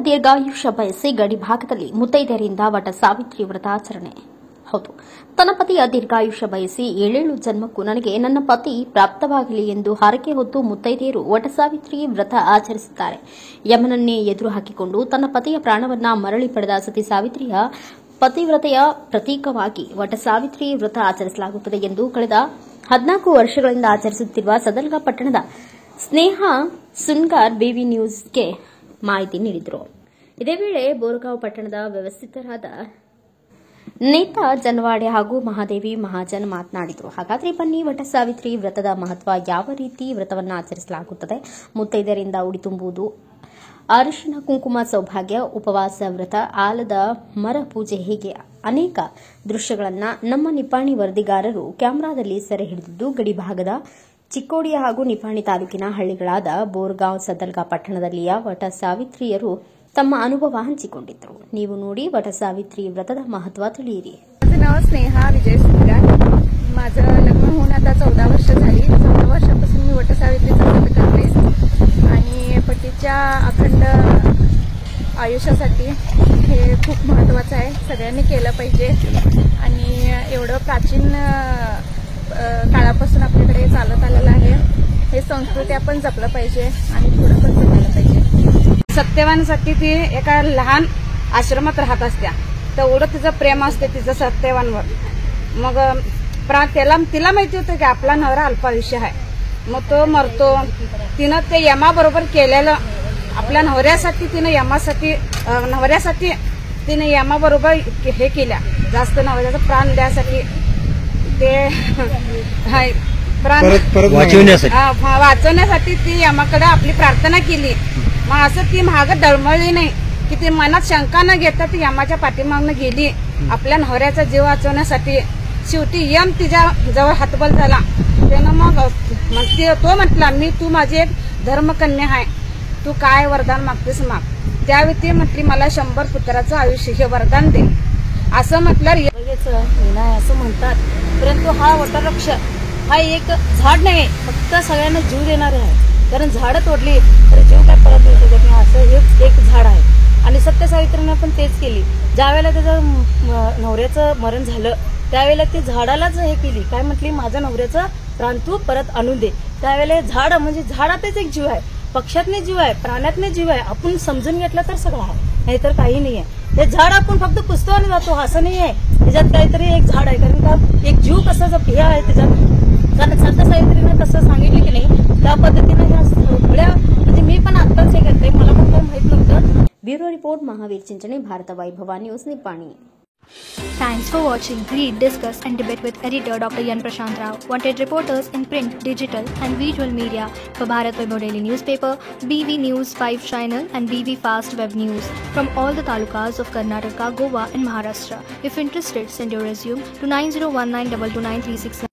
ದೀರ್ಘಾಯುಷ್ಯ ಬಯಸಿ ಗಡಿ ಭಾಗದಲ್ಲಿ ಮುತ್ತೈದೆಯರಿಂದ ವಟ ಸಾವಿತ್ರಿ ವ್ರತಾಚರಣೆ. ಹೌದು, ತನ್ನ ಪತಿಯ ದೀರ್ಘಾಯುಷ್ಯ ಬಯಸಿ 7 ಜನ್ಮಕ್ಕೂ ನನಗೆ ನನ್ನ ಪತಿ ಪ್ರಾಪ್ತವಾಗಲಿ ಎಂದು ಹರಕೆ ಹೊತ್ತು ಮುತ್ತೈದೆಯರು ವಟ ಸಾವಿತ್ರಿ ವ್ರತ ಆಚರಿಸುತ್ತಾರೆ. ಯಮನನ್ನೇ ಎದುರು ಹಾಕಿಕೊಂಡು ತನ್ನ ಪತಿಯ ಪ್ರಾಣವನ್ನ ಮರಳಿ ಪಡೆದ ಸತಿ ಸಾವಿತ್ರಿಯ ಪತಿವ್ರತೆಯ ಪ್ರತೀಕವಾಗಿ ವಟ ಸಾವಿತ್ರಿ ವ್ರತ ಆಚರಿಸಲಾಗುತ್ತದೆ ಎಂದು ಕಳೆದ 14 ವರ್ಷಗಳಿಂದ ಆಚರಿಸುತ್ತಿರುವ ಸದಲ್ಗಾ ಪಟ್ಟಣದ ಸ್ನೇಹ ಸುನ್ಗಾರ್ ಬಿವಿ ನ್ಯೂಸ್ಗೆ ಮಾಹಿತಿ ನೀಡಿದರು. ಇದೇ ವೇಳೆ ಬೋರಗಾಂವ್ ಪಟ್ಟಣದ ವ್ಯವಸ್ಥಿತರಾದ ನೇತಾ ಜನವಾಡೆ ಹಾಗೂ ಮಹಾದೇವಿ ಮಹಾಜನ್ ಮಾತನಾಡಿದರು. ಹಾಗಾದರೆ ಬನ್ನಿ, ವಟ ಸಾವಿತ್ರಿ ವ್ರತದ ಮಹತ್ವ, ಯಾವ ರೀತಿ ವ್ರತವನ್ನು ಆಚರಿಸಲಾಗುತ್ತದೆ, ಮುತ್ತೈದೆಯರಿಂದ ಉಡಿ ತುಂಬುವುದು, ಅರಿಶಿನ ಕುಂಕುಮ ಸೌಭಾಗ್ಯ, ಉಪವಾಸ ವ್ರತ, ಆಲದ ಮರ ಪೂಜೆ, ಹೀಗೆ ಅನೇಕ ದೃಶ್ಯಗಳನ್ನು ನಮ್ಮ ನಿಪ್ಪಾಣಿ ವರದಿಗಾರರು ಕ್ಯಾಮೆರಾದಲ್ಲಿ ಸೆರೆ ಹಿಡಿದಿದ್ದು ಗಡಿಭಾಗದ ಚಿಕ್ಕೋಡಿ ಹಾಗೂ ನಿಪ್ಪಾಣಿ ತಾಲೂಕಿನ ಹಳ್ಳಿಗಳಾದ ಬೋರಗಾಂವ್ ಸದಲ್ಗಾ ಪಟ್ಟಣದಲ್ಲಿಯ ವಟ ಸಾವಿತ್ರಿಯರು ತಮ್ಮ ಅನುಭವ हंचिಕೊಂಡಿದ್ದರು. ನೀವು ನೋಡಿ वट सावित्री व्रतದ महत्व ತಿಳಿಯಿರಿ. माझं नाव स्नेहा विजय सुनगार. माझं लग्न होऊन आता 14 वर्ष झाली. 14 वर्षापासून मी वट सावित्रीचं व्रत करते आणि पतीच्या अखंड आयुष्यासाठी हे खूप महत्त्वाचं आहे. सगळ्यांनी केलं पाहिजे आणि एवढं प्राचीन काळापासून आपल्याकडे चालत आलेलं आहे. हे संस्कृती आपण जपलं पाहिजे आणि पुढे पण जपायला पाहिजे. सत्यवानसाठी ती एका लहान आश्रमात राहत असत्या, तेवढं तिचं प्रेम असते तिचं सत्यवानवर. मग तिला माहिती होतं की आपला नवरा अल्पायुष्य आहे, मग तो मरतो. तिनं ते यमाबरोबर केलेलं आपल्या नवऱ्यासाठी तिने यमाबरोबर हे केल्या. जास्त नवऱ्याचं प्राण द्यासाठी ते प्राण वाचवण्यासाठी ती यमाकडे आपली प्रार्थना केली. मग असं ती मागं दळमळली नाही की ती मनात शंका न घेता ती यमाच्या पाठीमागनं गेली आपल्या नवऱ्याचा जीव वाचवण्यासाठी. शेवटी यम तिच्या जवळ हातबल झाला. त्यानं मग तो म्हटला, मी तू माझी एक धर्मकन्या आहे, तू काय वरदान मागतेस माग. त्यावेळी ती म्हटली, मला 100 पुत्राचं आयुष्य हे वरदान दे. असं म्हटल्यावर असं म्हणतात, परंतु हा वटवृक्ष हा एक झाड नाही, फक्त सगळ्यांना जीव देणारे आहे. कारण झाडं तोडली तर जीव काय परत येऊ शकत नाही, असं एक झाड आहे. आणि सत्य सावित्रीने पण तेच केली. ज्यावेळेला त्याचं नवऱ्याचं मरण झालं त्यावेळेला ती झाडालाच हे केली, काय म्हटली, माझ्या नवऱ्याचं प्राण तू परत आणून दे. त्यावेळेला झाड म्हणजे झाडातच एक जीव आहे, पक्षातने जीव आहे, प्राण्यातने जीव आहे. आपण समजून घेतलं तर सगळं आहे, नाहीतर काही नाही आहे. ते झाड आपण फक्त पुसतो आणि जातो असं नाही आहे. त्याच्यात काहीतरी एक झाड आहे, कारण का एक जीव कसा हे आहे त्याच्यात. कारण सत्य सावित्रीने कसं सांगितलं की नाही, त्या पद्धतीने ह्या सगळ्या म्हणजे मी पण आत्ताच हे करते, मला पण काही माहित नव्हतं. Bureau report Mahavir Chinchane, Bharat Vaibhav news, Nippani. Thanks for watching. Read, discuss and debate with editor Dr. Yan Prashant Rao. Wanted reporters in print, digital and visual media for Bharat Vaibhav Daily Newspaper, BV News 5 Channel and BV Fast Web News from all the talukas of Karnataka, Goa and Maharashtra. If interested, send your resume to 9019229369.